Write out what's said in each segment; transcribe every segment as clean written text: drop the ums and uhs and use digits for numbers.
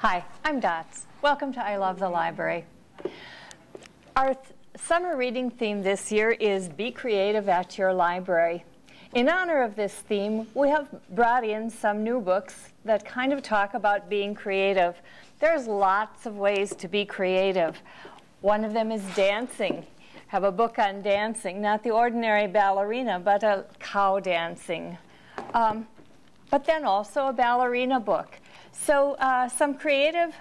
Hi, I'm Dots. Welcome to I Love the Library. Our summer reading theme this year is Be Creative at Your Library. In honor of this theme, we have brought in some new books that kind of talk about being creative. There's lots of ways to be creative. One of them is dancing. Have a book on dancing, not the ordinary ballerina, but a cow dancing. But then also a ballerina book. So some creative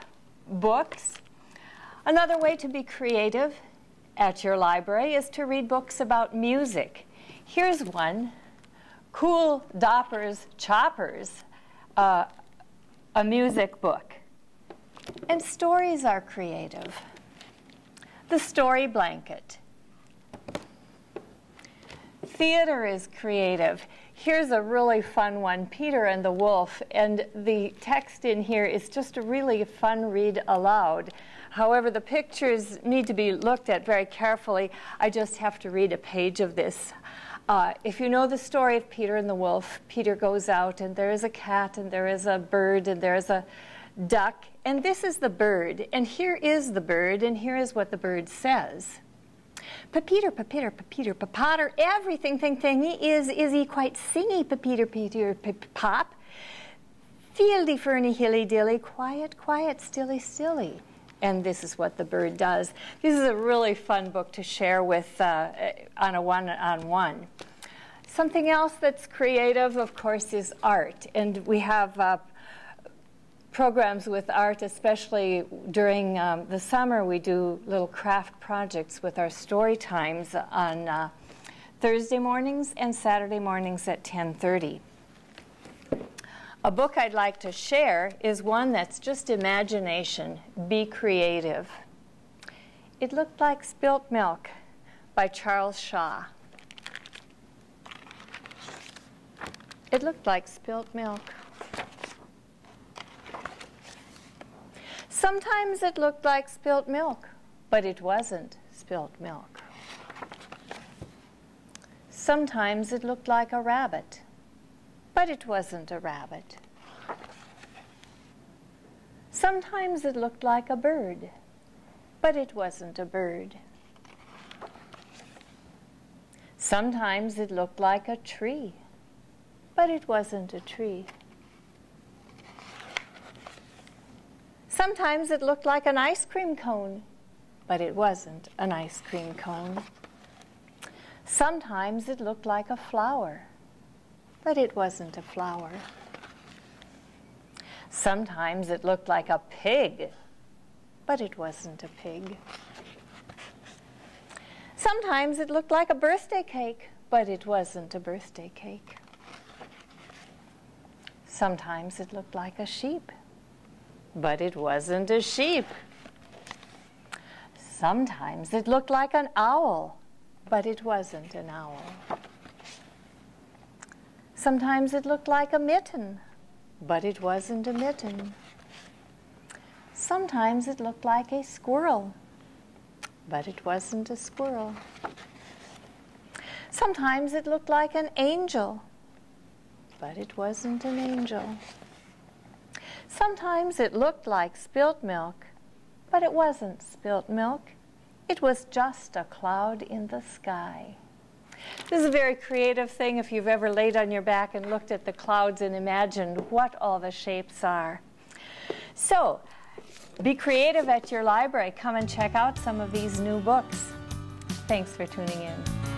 books. Another way to be creative at your library is to read books about music. Here's one, Cool Doppers Choppers, a music book. And stories are creative. The Story Blanket. Theater is creative. Here's a really fun one, Peter and the Wolf, and the text in here is just a really fun read aloud. However, the pictures need to be looked at very carefully. I just have to read a page of this. If you know the story of Peter and the Wolf, Peter goes out and there is a cat and there is a bird and there is a duck, and this is the bird, and here is the bird, and here is what the bird says. Pa-Peter, Pa-Peter, Pa-Peter, Pa-Potter, everything thingy is he quite singy, Pa-Peter, Peter, Pop. Fieldy, ferny, hilly, dilly, quiet, quiet, stilly, stilly. And this is what the bird does. This is a really fun book to share with on a one-on-one. Something else that's creative, of course, is art. And we have programs with art, especially during the summer. We do little craft projects with our story times on Thursday mornings and Saturday mornings at 10:30. A book I'd like to share is one that's just imagination. Be creative. It Looked Like Spilt Milk by Charles Shaw. It looked like spilt milk. Sometimes it looked like spilt milk, but it wasn't spilt milk. Sometimes it looked like a rabbit, but it wasn't a rabbit. Sometimes it looked like a bird, but it wasn't a bird. Sometimes it looked like a tree, but it wasn't a tree. Sometimes it looked like an ice cream cone, but it wasn't an ice cream cone. Sometimes it looked like a flower, but it wasn't a flower. Sometimes it looked like a pig, but it wasn't a pig. Sometimes it looked like a birthday cake, but it wasn't a birthday cake. Sometimes it looked like a sheep, but it wasn't a sheep. Sometimes it looked like an owl, but it wasn't an owl. Sometimes it looked like a mitten, but it wasn't a mitten. Sometimes it looked like a squirrel, but it wasn't a squirrel. Sometimes it looked like an angel, but it wasn't an angel. Sometimes it looked like spilt milk, but it wasn't spilt milk. It was just a cloud in the sky. This is a very creative thing if you've ever laid on your back and looked at the clouds and imagined what all the shapes are. So, be creative at your library. Come and check out some of these new books. Thanks for tuning in.